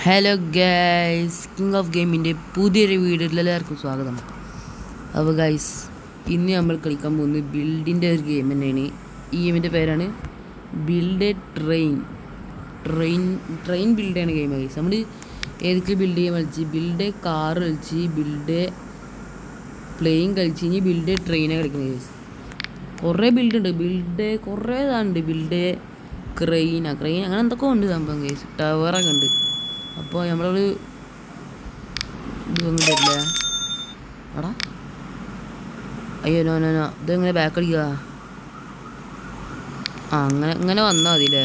Hello guys, king of ഗെയിമിൻ്റെ പുതിയൊരു വീഡിയോയിൽ എല്ലാവർക്കും സ്വാഗതം. അപ്പോൾ ഗൈസ്, ഇന്ന് നമ്മൾ കളിക്കാൻ പോകുന്നത് ബിൽഡിൻ്റെ ഒരു ഗെയിം തന്നെയാണ്. ഈ ഗെയിമിൻ്റെ പേരാണ് ബിൽഡ് ട്രെയിൻ ബിൽഡ് ചെയ്യുന്ന ഗെയിം. ഗൈസ്, നമ്മൾ ഏതൊക്കെ ബിൽഡ് ചെയ്യാൻ കളിച്ച് ബിൽഡ് കാർ കളിച്ച്, ബിൽഡ് പ്ലെയിൻ കളിച്ച്, ഇനി ബിൽഡ് ട്രെയിനാണ് കളിക്കുന്നത്. ഗൈസ്, കുറേ ബിൽഡുണ്ട്, ബിൽഡ് കുറേ ഇതാണ്ട്, ബിൽഡ് ക്രെയിൻ അങ്ങനെ എന്തൊക്കെ ഉണ്ട് സംഭവം. ഗൈസ്, ടവറൊക്കെ ഉണ്ട്. അപ്പോൾ നമ്മളൊരു ഇത് വന്നിട്ടില്ല. എടാ അയ്യോ നോ ഇതെങ്ങനെ ബാക്ക് അടിക്കുക? അങ്ങനെ വന്നാൽ മതില്ലേ?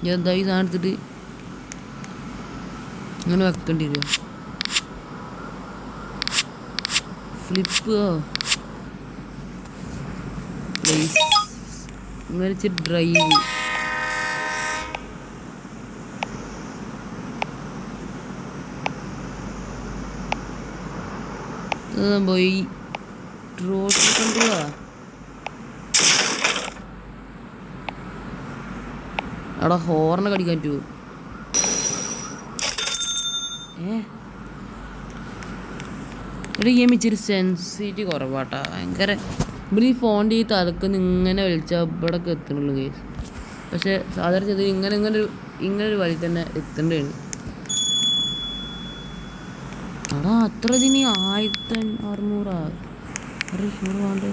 ഞാൻ എന്താ ഈ സാധനം എടുത്തിട്ട് ഇങ്ങനെ വെക്കേണ്ടി വരും. ഫ്ലിപ്പ് ഇങ്ങനെ വെച്ച് ഡ്രൈവ്. പോയി റോഡ് കൊണ്ടുപോവാ. അവിടെ ഹോർണൊക്കെ അടിക്കാൻ പറ്റുമോ? ഇവിടെ ഗെയിം ഇച്ചിരി സെൻസിറ്റി കുറവാട്ടാ. ഭയങ്കര ഇവിടെ ഈ ഫോണിൻ്റെ ഈ തലക്കൊന്ന് ഇങ്ങനെ വലിച്ചാൽ ഇവിടെയൊക്കെ എത്തണുള്ളൂ കേസ്. പക്ഷേ സാധാരണ ചെയ്ത് ഇങ്ങനൊരു വഴി തന്നെ എത്തേണ്ടതാണ്. എടാ അത്ര ഇതിന് 1600 വേണ്ട.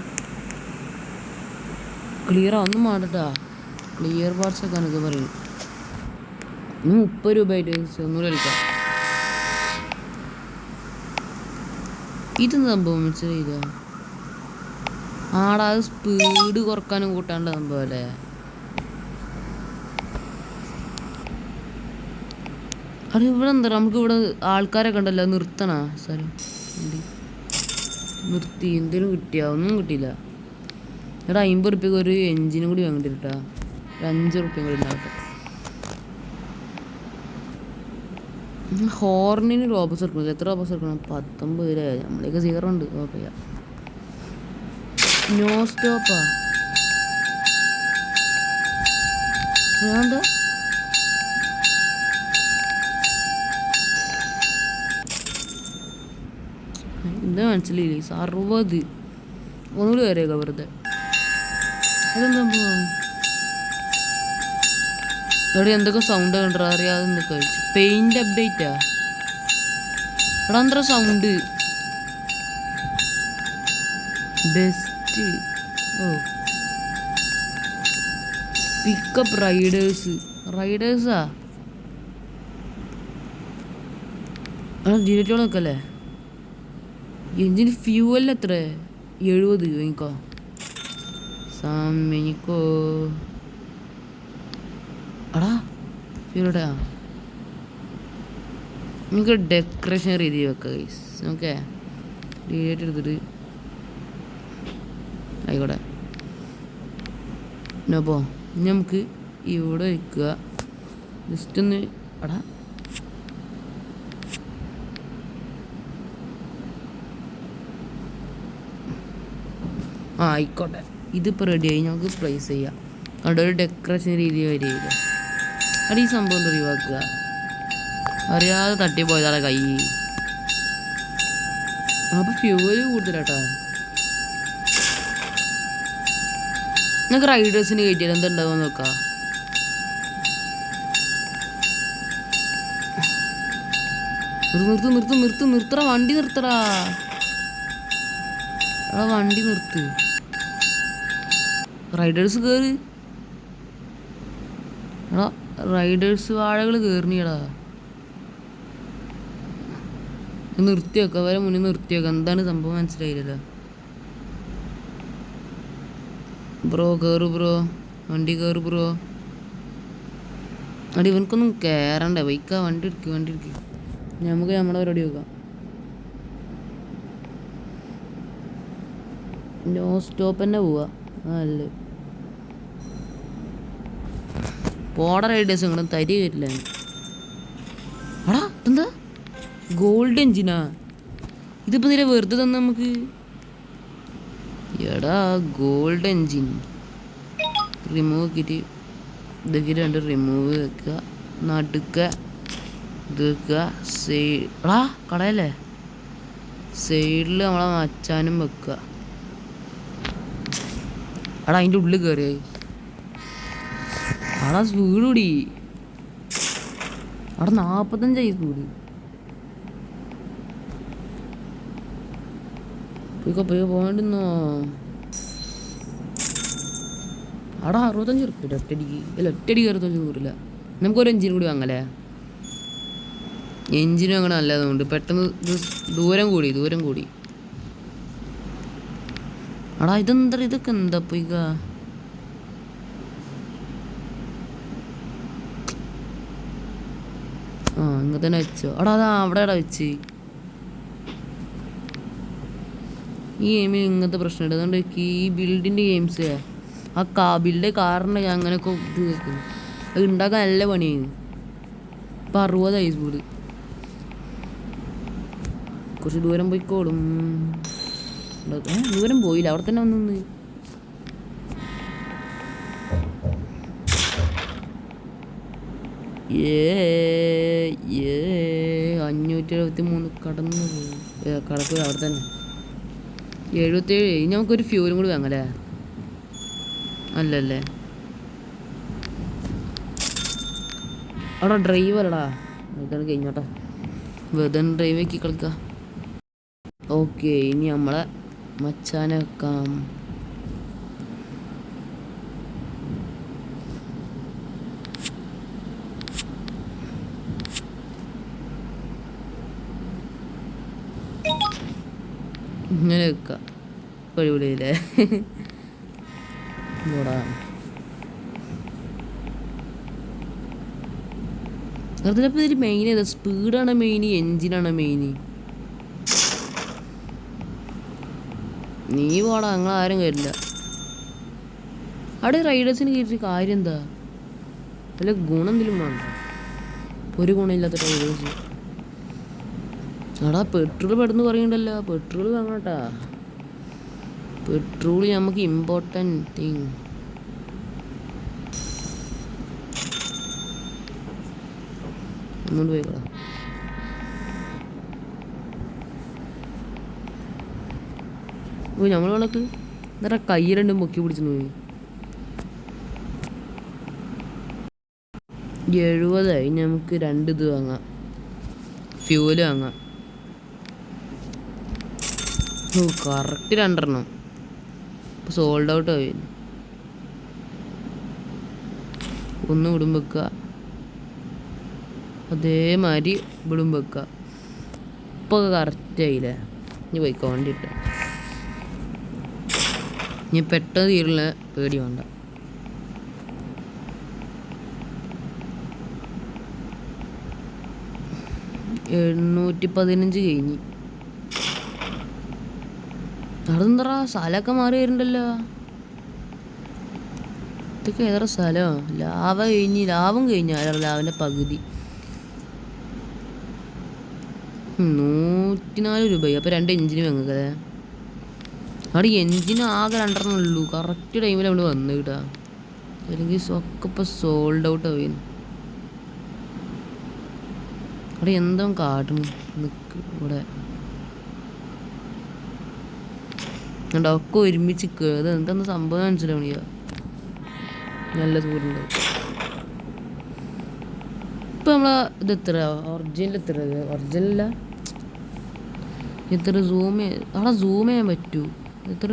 ക്ലിയറാ ഒന്നും വേണ്ടട്ടാ. ക്ലിയർ പാർട്സൊക്കെ എനിക്ക് പറയും. 30 രൂപയായിട്ട് ഒന്നുകൂടെ കളിക്കാം. ഇതെന്ത് സംഭവം മനസ്സിലായില്ല. ആടാ, അത് സ്പീഡ് കുറക്കാനും കൂട്ടാണ്ട് സംഭവം അല്ലേ? അത് ഇവിടെ എന്താ, നമുക്ക് ഇവിടെ ആൾക്കാരൊക്കെ ഉണ്ടല്ലോ, നിർത്തണ സ്ഥലം നിർത്തി. എന്തെങ്കിലും കിട്ടിയാ? ഒന്നും കിട്ടിയില്ല. എടാ 50 റുപ്യക്ക് ഒരു എൻജിനും കൂടി വാങ്ങിട്ട് കിട്ടാ. ഒരു 5 റുപ്യ കൂടി ഉണ്ടാവട്ടെ. ഹോർണിന് റോബസ് എടുക്കണം. എത്ര റോബസ് എടുക്കണം? 19 രൂപ. നമ്മളേക്ക് 0 ഉണ്ട്. കുഴപ്പമില്ല. നോ സ്റ്റോപ്പാ. ഞാനെന്താ എന്താ മനസ്സിലായില്ലേ? 60 ഒന്നുകൂടി വരെയൊക്കെ വെറുതെ. അതെന്താ ഇവിടെ എന്തൊക്കെ സൗണ്ട് കണ്ടാ അറിയാതെ എന്തൊക്കെ കഴിച്ചു. പെയിന്റ് അപ്ഡേറ്റാ. ഇവിടെ എന്താ സൗണ്ട്? ബെസ്റ്റ്. പിക്കപ്പ് റൈഡേഴ്സാ. ജിരറ്റോളം നിൽക്കല്ലേ? എഞ്ചിന് ഫ്യൂവൽ എത്ര? 70. എനിക്കോ സാമിനിക്കോ അടാ ഫ്യൂലെടാ. നമുക്ക് ഡെക്കറേഷൻ രീതി വെക്കാം ഗൈസ്. ഓക്കെ, ഡിലീറ്റ് എടുത്തിട്ട് ആയിക്കോട്ടെ. അപ്പോൾ നമുക്ക് ഇവിടെ വയ്ക്കുക. ജസ്റ്റ് ഒന്ന് അടാ ആയിക്കോട്ടെ. ഇതിപ്പോൾ റെഡിയായി. നമുക്ക് പ്ലേസ് ചെയ്യാം. അവിടെ ഒരു ഡെക്കറേഷൻ രീതി വരികയില്ല. അവിടെ ഈ സംഭവം ഒന്ന് ഒഴിവാക്കുക. അറിയാതെ തട്ടിപ്പോയതാളെ കൈ. അപ്പോൾ ഫ്യൂവൽ കൂടുതലാട്ടാ. നമുക്ക് റൈഡേഴ്സിന് കയറ്റിയാൽ എന്തുണ്ടാവുക നോക്കാം. നിർത്തറ വണ്ടി നിർത്തടാ. എടാ വണ്ടി നിർത്ത്. റൈഡേഴ്സ് കയറി. എടാ റൈഡേഴ്സ് വാഴകൾ കയറിയടാ. നിർത്തിയൊക്കെ അവരെ മുന്നിൽ നിർത്തിയൊക്കെ. എന്താണ് സംഭവം മനസ്സിലായില്ലല്ലോ. ബ്രോ കയറു ബ്രോ, വണ്ടി കയറു ബ്രോ. അടി ഇവനക്കൊന്നും കയറണ്ടേ? ബൈക്കാ. വണ്ടി എടുക്കുക. നമുക്ക് നമ്മുടെ പരിപാടി നോക്കാം. നോ സ്റ്റോപ്പ് തന്നെ പോവാ. നല്ല ബോർഡർ റൈഡേഴ്സ് ഇങ്ങനെ തരി വരില്ല. എടാ എന്താ ഗോൾഡ് എഞ്ചിനാ? ഇതിപ്പോൾ ഇതിലെ വെറുതെ തന്നെ നമുക്ക്. എടാ ഗോൾഡ് എഞ്ചിൻ റിമൂവ് ആക്കിയിട്ട് ഇതൊക്കെ രണ്ട് റിമൂവ് വെക്കുക. നടുക്ക ഇത് വെക്കുക. എടാ കടയല്ലേ, സൈഡിൽ നമ്മളെ മച്ചാനും വെക്കുക. എടാ അതിൻ്റെ ഉള്ളിൽ കയറി അവിടെ സ്പീഡ് കൂടി. അവിടെ 45 സ്പീഡ്. പോയിക്കൊണ്ടിരുന്നോ. അവിടെ 65 റുപ്യ ഒറ്റയടിക്ക്. അല്ല ഒറ്റയടിക്ക് 65 നൂറില്ല. നമുക്കൊരു എഞ്ചിൻ കൂടി വാങ്ങല്ലേ. എഞ്ചിനും അങ്ങനെ നല്ലതുകൊണ്ട് പെട്ടെന്ന് ദൂരം കൂടി. എടാ ഇതെന്താ, ഇതൊക്കെ എന്താ പോയിക്ക. ഇങ്ങനെ തന്നെ വെച്ചോ. എടാ അതാ അവിടെ വെച്ച്. ഈ ഗെയിമിൽ ഇങ്ങനത്തെ പ്രശ്നമുണ്ട്. അതുകൊണ്ട് ഈ ബിൽഡിൻ്റെ ഗെയിംസ് ബിൽഡ് കാറിൻ്റെ അങ്ങനെയൊക്കെ ഇത് വെക്കുന്നു. അത് ഉണ്ടാക്കാൻ നല്ല പണിയായിരുന്നു. ഇപ്പം 60 സ്പീഡ്. കുറച്ച് ദൂരം പോയിക്കോളും. ദൂരം പോയില്ല, അവിടെ തന്നെ വന്നു. 573 കടന്നു പോയി. കടക്കുക അവിടെ തന്നെ. 77. ഇനി നമുക്കൊരു ഫ്യൂലും കൂടി വാങ്ങല്ലേ. അല്ലല്ലേ അവിടെ ഡ്രൈവറടാ. ഇതാണ് കഴിഞ്ഞോട്ടെ. വെറുതെ ഡ്രൈവ് ആക്കി കളിക്കുക. ഓക്കെ, ഇനി നമ്മളെ മച്ചാനെ വെക്കാം. ഇങ്ങനെ വെക്കാം. അടിപൊളിയില്ലേ. പോടാ. അതിലപ്പോൾ ഇതിൽ മെയിൻ ഏതാ? സ്പീഡാണ് മെയിൻ, എൻജിനാണ് മെയിൻ? നീ പോടാ, ഞങ്ങൾ ആരും കയറില്ല. അവിടെ റൈഡേഴ്സിന് കയറിയിട്ട് കാര്യം എന്താ? വല്ല ഗുണം എന്തെങ്കിലും വേണ്ട. ഒരു ഗുണമില്ലാത്ത റൈഡേഴ്സ്. എടാ പെട്രോൾ പെടുന്ന് പറയുന്നുണ്ടല്ലോ. പെട്രോൾ വാങ്ങട്ടാ. പെട്രോൾ നമുക്ക് ഇമ്പോർട്ടൻറ്റ് തിങ്. ഒന്നുകൊണ്ട് പോയിക്കോളാം. നമ്മൾ കണക്ക് എന്താ കൈ രണ്ടും പൊക്കി പിടിച്ചു പോയി. 70. നമുക്ക് 2 ഇത് വാങ്ങാം. ഫ്യൂല് വാങ്ങാം. കറക്റ്റ് 2 ഇപ്പോൾ സോൾഡ് ഔട്ട് ആയി. ഒന്ന് ഇവിടും വെക്കുക, അതേമാതിരി ഇവിടും വെക്കുക. ഇപ്പോൾ കറക്റ്റായില്ലേ. ഇനി പോയിക്കോ, വണ്ടി ഇട്ട. ഇനി പെട്ടെന്ന് തീരുള്ള പേടി വേണ്ട. $715 കഴിഞ്ഞ്. അതെന്തറാ സ്ഥലമൊക്കെ മാറി വരുന്നുണ്ടല്ലോ. ഇതൊക്കെ ഏതാ സ്ഥലം? ലാഭം കഴിഞ്ഞ ലാവിൻ്റെ പകുതി. 104 രൂപയായി. അപ്പോൾ 2 എഞ്ചിന് വാങ്ങുക. അവിടെ എഞ്ചിന് ആകെ 2 ഉള്ളൂ. കറക്റ്റ് ടൈമിൽ അവിടെ വന്നു കിട്ടാ. അല്ലെങ്കിൽ ഒക്കെ ഇപ്പോൾ സോൾഡ് ഔട്ട് ആയി. അവിടെ എന്തോ കാട്ടുന്നു. നിൽക്ക് ഇവിടെ ഒക്കെ ഒരുമിച്ച് അത് എന്താന്ന് സംഭവം മനസ്സിലാവണില്ല. നല്ല സൂര്യണ്ട്. ഇപ്പം നമ്മളെ ഇത് എത്ര ഒറിജിനൽ എത്ര? ഒറിജിനല്ല എത്ര? അവിടെ സൂം ചെയ്യാൻ പറ്റൂ. എത്ര?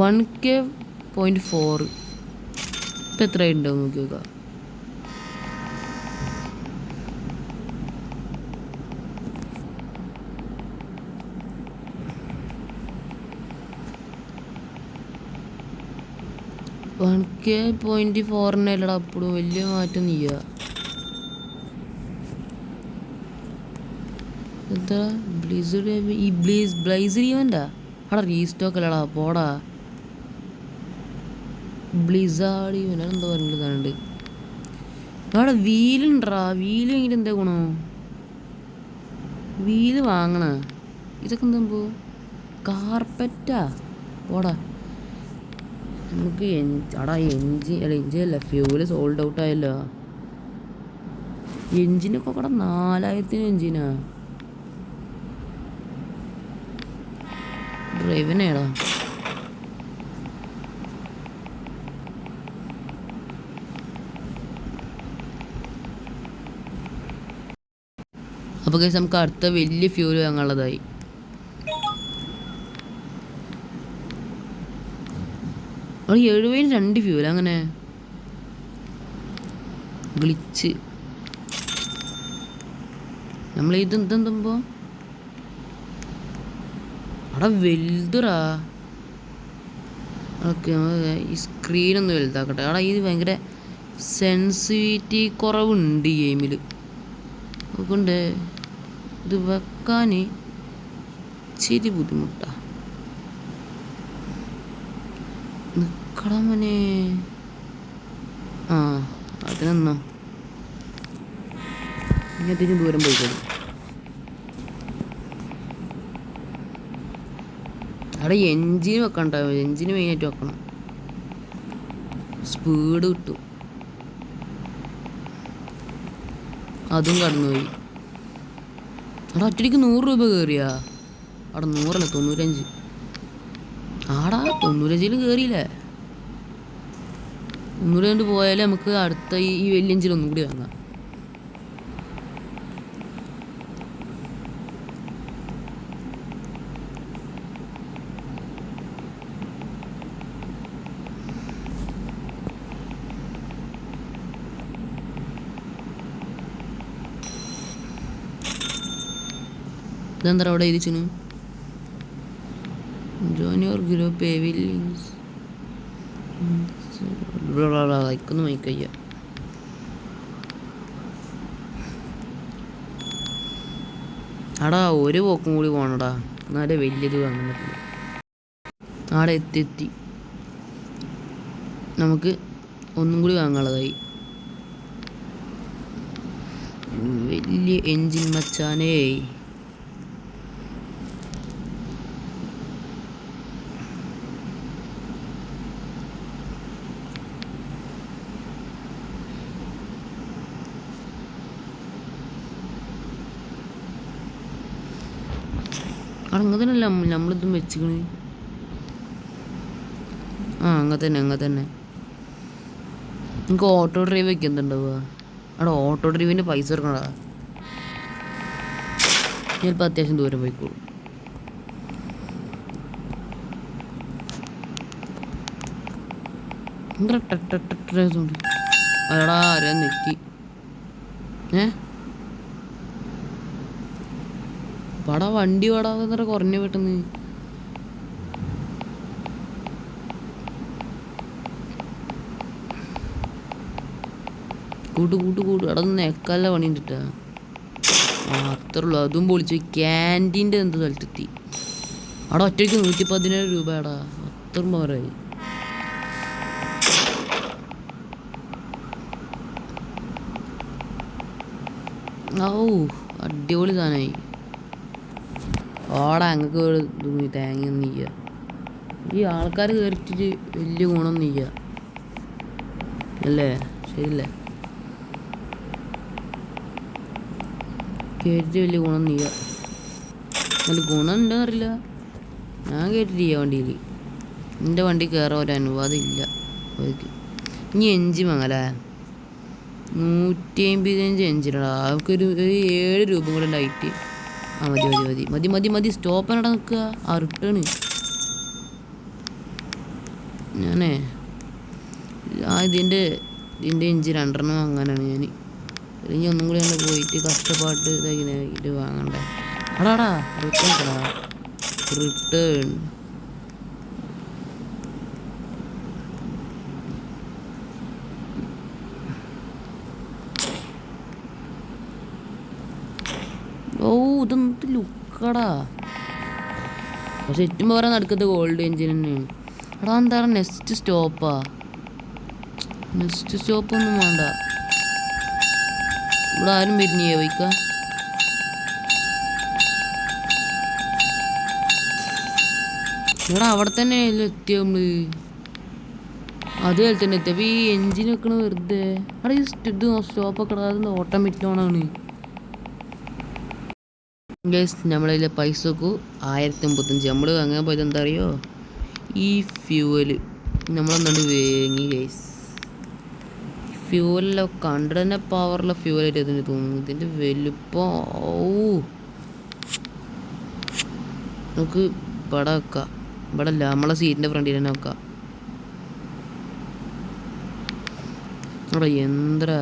1K.4. ഇപ്പം എത്ര ഉണ്ടാവും നോക്കി നോക്കാം. $1K.4 അപ്പോഴും വലിയ മാറ്റം നീയ. എന്താ ബ്ലിസഡ്? ഈ ബ്ലൈസഡ് ഇവൻ്റാ അവിടെ റീസ്റ്റോക്ക് അല്ലടാ. പോടാ. ബ്ലിസാഡ് ഇവൻ എന്താ പറഞ്ഞിട്ട് കാണുന്നുണ്ട്. അവിടെ വീലുണ്ടാ. വീല് കഴിഞ്ഞിട്ട് എന്താ ഗുണോ? വീല് വാങ്ങണ. ഇതൊക്കെ എന്താ കാർപ്പറ്റാ. പോടാ. നമുക്ക് എഞ്ചിൻ അല്ല ഫ്യൂല് സോൾഡ് ഔട്ട് ആയല്ലോ. എഞ്ചിനൊക്കെ കൂടെ 4000 എഞ്ചിനാ. ഡ്രൈവനേടാ. അപ്പോൾ ഗൈസ് നമുക്ക് അടുത്ത വലിയ ഫ്യൂല് വാങ്ങാനുള്ളതായി. അവിടെ 70 ഫ്യൂൽ അങ്ങനെ ഗ്ലിച്ച്. നമ്മൾ ഇതെന്തെന്തുമ്പോ അവിടെ വലുതറാ. ഓക്കെ, ഈ സ്ക്രീനൊന്ന് വലുതാക്കട്ടെ. അവിടെ ഇത് ഭയങ്കര സെൻസിറ്റിവിറ്റി കുറവുണ്ട് ഈ ഗെയിമിൽ. അതുകൊണ്ട് ഇത് വെക്കാൻ ഇച്ചിരി ബുദ്ധിമുട്ടാ. നിക്കടാ മോനെ. ആ അതിനെന്നോ ഇനി അധികം ദൂരം പോയിക്കോളും. അവിടെ എൻജിന് വെക്കണ്ടാവും. എൻജിന് മെയിനായിട്ട് വെക്കണം, സ്പീഡ് കിട്ടും. അതും കടന്നുപോയി. അവിടെ ഒറ്റയ്ക്ക് 100 രൂപ കയറിയാ. അവിടെ 100 അല്ല 95. ആടാ 95 കയറിയില്ലേ. 100 കൊണ്ട് പോയാലേ നമുക്ക് അടുത്ത ഈ വലിയ എഞ്ചിൻ ഒന്നും കൂടി വാങ്ങാം. ഇതെന്താ അവിടെ എഴുതിച്ചു? ജോനിയർ ഗ്രൂപ്പ് എവിലിയൻസ് വയ്ക്കൊന്നും വയ്ക്കയ്യ. ആടാ ഒരു പോക്കും കൂടി പോകണടാ, എന്നാലേ വലിയത് വാങ്ങാൻ പറ്റില്ല. ആടെ എത്തി നമുക്ക് ഒന്നും കൂടി വാങ്ങാനുള്ളതായി. വലിയ എൻജിൻ മച്ചാനേ. അങ്ങനെ തന്നെയല്ല നമ്മളിതും വെച്ചിക്കണ്. ആ അങ്ങനെ തന്നെ. നിങ്ങൾക്ക് ഓട്ടോ ഡ്രൈവ് ഒക്കെ എന്തുണ്ടാവുക? അവിടെ ഓട്ടോ ഡ്രൈവിൻ്റെ പൈസ എടുക്കണടാ. ചിലപ്പോൾ അത്യാവശ്യം ദൂരം പോയിക്കോളും. അടാ ആരാ നെക്കി. പടാ വണ്ടി പടാതെ കുറഞ്ഞ പെട്ടെന്ന്. കൂട്ട് അവിടെ നിന്ന് നെക്കല്ല പണി ഉണ്ടിട്ടാ. അത്രേ ഉള്ളൂ. അതും പൊളിച്ചു. ക്യാൻറ്റീൻ്റെ എന്ത് സ്ഥലത്തെത്തി. അവിടെ ഒറ്റയ്ക്ക് 117 രൂപയാടാ. അത്രയും പോരായി. ഓ അടിപൊളി സാധനമായി. ഓടാ അങ്ങക്ക് തേങ്ങയൊന്നും ഇല്ല. ഈ ആൾക്കാർ കയറിച്ചിട്ട് വലിയ ഗുണമൊന്നും ഇല്ല അല്ലേ? ശരിയല്ലേ? കയറ്റിട്ട് വലിയ ഗുണമൊന്നും ഇല്ല. നല്ല ഗുണം ഉണ്ടോന്ന് അറിയില്ല. ഞാൻ കയറ്റിട്ടില്ല വണ്ടിയിൽ. എൻ്റെ വണ്ടി കയറാൻ ഒരു അനുവാദം ഇല്ല. ഇനി എഞ്ചിൻ വാങ്ങാലേ. 155 എഞ്ചിനടാ. അവർക്കൊരു 7 രൂപ കൂടെ ഉണ്ടായിട്ട്. ആ മതി. സ്റ്റോപ്പനടാ നിൽക്കുക. ആ റിട്ടേണ് ഞാനേ ഇതിൻ്റെ എഞ്ചിൻ 2 വാങ്ങാനാണ് ഞാൻ. അല്ലെങ്കിൽ ഒന്നും കൂടി കണ്ട് പോയിട്ട് കഷ്ടപ്പാട്ട് ഇതാക്കിനെ ഇത് വാങ്ങണ്ടേ. അടാടാ റിട്ടേൺ. ഓ ഇതെന്ത് ലുക്കടാ. പക്ഷെ ഏറ്റവും പറയാൻ നടക്കുന്നത് ഗോൾഡ് എഞ്ചിൻ തന്നെയാണ്. എടാ എന്താണ് നെക്സ്റ്റ് സ്റ്റോപ്പാ? നെക്സ്റ്റ് സ്റ്റോപ്പൊന്നും വേണ്ട. ഇവിടെ ആരും വരുന്നേ വയ്ക്ക. എടാ അവിടെ തന്നെ എത്തിയ നമ്മള്. അതുപോലെ തന്നെ എത്തിയപ്പോൾ ഈ എൻജിൻ വെക്കണ വെറുതെ അവിടെ ഈ ഇത് സ്റ്റോപ്പൊക്കെ ഇടാതെ ഓട്ടോമാറ്റിക് ഓണാണ്. ഗൈസ് നമ്മളതിലെ പൈസ നോക്കൂ 1055. നമ്മൾ അങ്ങനെ പോയത് എന്താ അറിയോ, ഈ ഫ്യൂവല് നമ്മളെന്താണ്ട് വേങ്ങി ഗൈസ്. ഫ്യൂവലിലെ കണ്ടിട്ട് തന്നെ പവറുള്ള ഫ്യൂവലായിട്ട് ഇതിന് തോന്നുന്നു. ഇതിൻ്റെ വലുപ്പം നമുക്ക് ഇവിടെ വെക്കാം. ഇവിടെ അല്ല, നമ്മളെ സീറ്റിൻ്റെ ഫ്രണ്ടിൽ തന്നെ വെക്കാം. അവിടെ എന്താ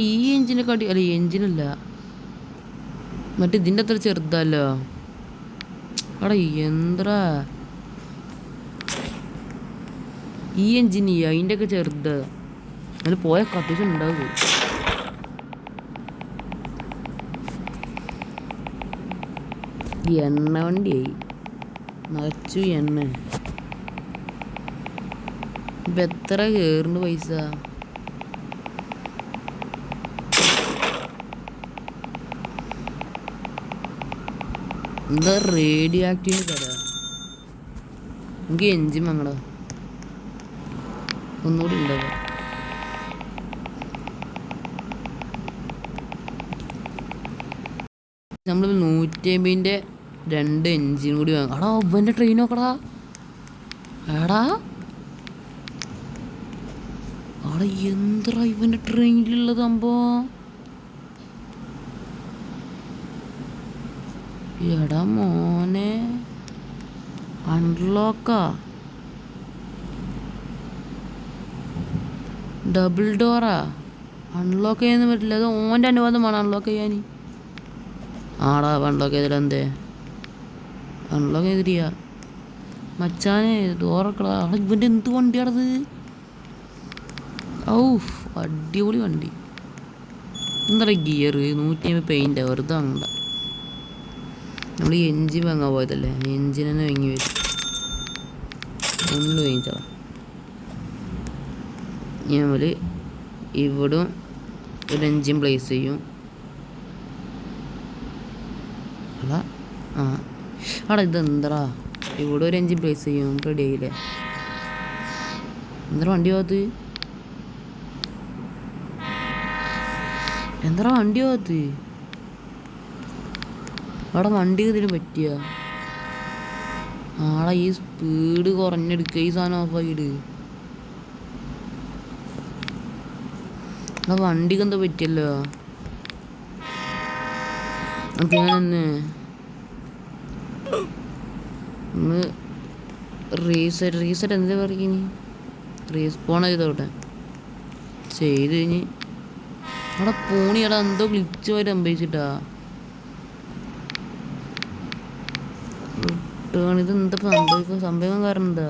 ഈ എഞ്ചിനെ കാട്ടി അല്ല, എഞ്ചിനല്ല മറ്റേ ഇതിൻ്റെ അത്ര ചെറുതല്ലോ. അവിടെ എന്താ ഈ എഞ്ചിൻ അതിൻ്റെ ഒക്കെ ചെറുത്. അതിൽ പോയ കത്തിച്ച് ഉണ്ടാകും. എണ്ണ വണ്ടിയായി നിറച്ചു എണ്ണ. ഇപ്പം എത്ര കയറുന്നു പൈസ? എന്താ റേഡിയോ ആക്റ്റീവ് തരാ. എനിക്ക് എഞ്ചിൻ വാങ്ങടാ, ഒന്നുകൂടി ഉണ്ടാവുക. നമ്മൾ 150ൻ്റെ 2 എഞ്ചിൻ കൂടി വാങ്ങും. എടാ അവൻ്റെ ട്രെയിൻ നോക്കടാ. എടാ അവിടെ എന്താ ഇവൻ്റെ ട്രെയിനിലുള്ളത് സംഭവം. എടാ മോനെ അൺലോക്കാ, ഡബിൾ ഡോറാ. അൺലോക്ക് ചെയ്യാൻ പറ്റില്ല. അത് ഓൻ്റെ അനുവാദം വേണം അൺലോക്ക് ചെയ്യാൻ. ആടാ അൺലോക്ക് ചെയ്തിട്ട് എന്തേ അൺലോക്ക് ചെയ്തിരിക്ക മച്ചാനെ. ഡോറൊക്കെടാ. ഇവൻ്റെ എന്ത് വണ്ടിയാണത്? അടിപൊളി വണ്ടി. എന്താ ഗിയർ 150 പെയിൻ്റ് വെറുതെ വാങ്ങണ്ട. നമ്മൾ ഈ എൻജിൻ വാങ്ങാൻ പോയതല്ലേ, എൻജിൻ തന്നെ വാങ്ങി വരും. ഒന്ന് വാങ്ങിച്ചാ നമ്മൾ ഇവിടെ ഒരു എൻജിൻ പ്ലേസ് ചെയ്യും. അതാ അവിടെ ഇതെന്താ ഇവിടെ ഒരു എൻജിൻ പ്ലേസ് ചെയ്യും. റെഡി ആയില്ലേ? എന്താ വണ്ടി പോകത്ത്? എന്താ വണ്ടി പോകത്ത്? അവിടെ വണ്ടി ഇതിന് പറ്റിയ ആളെ ഈ സ്പീഡ് കുറഞ്ഞെടുക്കുക. ഈ സാധനം ഓഫാക്കിയിട്ട് അവിടെ വണ്ടിക്ക് എന്താ പറ്റിയല്ലോ. അപ്പം ഞാനെന്നെ ഒന്ന് റീസെറ്റ് എന്താ പറയുക, റീസ്പോൺ ചെയ്തോട്ടെ. ചെയ്ത് കഴിഞ്ഞ് അവിടെ പോണി അവിടെ എന്തോ ഗ്ലിച്ച് പോയിട്ട് സംഭവിച്ചിട്ടാ. ഇതെന്താ സംഭവിക്കാൻ കാരണം എന്താ?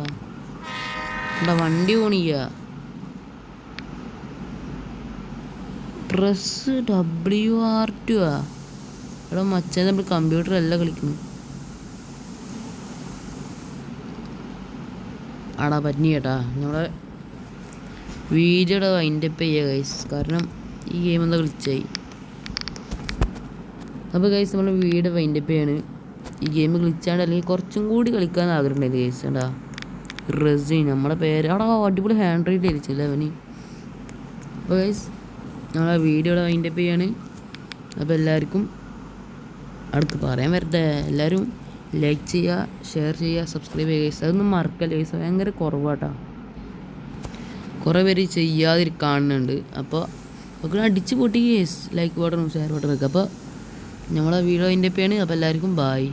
എന്താ വണ്ടി പോണില്ല. പ്രസ് WR2 ഇവിടെ മച്ചാൻ നമ്മൾ കമ്പ്യൂട്ടറല്ല കളിക്കുന്നു. ആടാ പറ്റി കേട്ടാ. നമ്മളെ വീഡിയോയുടെ വൈൻഡപ്പ് ചെയ്യുക ഗൈസ്, കാരണം ഈ ഗെയിം എന്താ കളിച്ചായി. അപ്പോൾ ഗൈസ് നമ്മൾ വീഡിയോ വൈൻഡപ്പ് ചെയ്യാണ്. ഈ ഗെയിം കളിച്ചാണ്ട് അല്ലെങ്കിൽ കുറച്ചും കൂടി കളിക്കാൻ ആഗ്രഹമുണ്ടായിരുന്നു ഗൈസ്. എന്താ റെസിൻ നമ്മുടെ പേര് അവിടെ അടിപൊളി ഹാൻഡ് റൈറ്റ് ആയിരിച്ചില്ല അവന്. അപ്പോൾ ഗൈസ് നമ്മളെ വീഡിയോയുടെ വൈൻഡപ്പ് ചെയ്യാണ്. അപ്പോൾ എല്ലാവർക്കും അടുത്ത് പറയാൻ വരട്ടെ, എല്ലാവരും ലൈക്ക് ചെയ്യുക, ഷെയർ ചെയ്യുക, സബ്സ്ക്രൈബ് ചെയ്യുക ഗൈസ്. അതൊന്നും മറക്കല്ല ഗൈസ്, ഭയങ്കര കുറവാട്ടോ. കുറേ പേര് ചെയ്യാതിരിക്കാണുന്നുണ്ട്. അപ്പോൾ ഒക്കെ അടിച്ച് പൊട്ടി ഗൈസ്. ലൈക്ക് ബട്ടണും ഷെയർ ബട്ടണും ഒക്കെ. അപ്പോൾ നമ്മളെ വീഡിയോ വൈൻഡപ്പ് ചെയ്യാണ്. അപ്പോൾ എല്ലാവർക്കും ബായ്.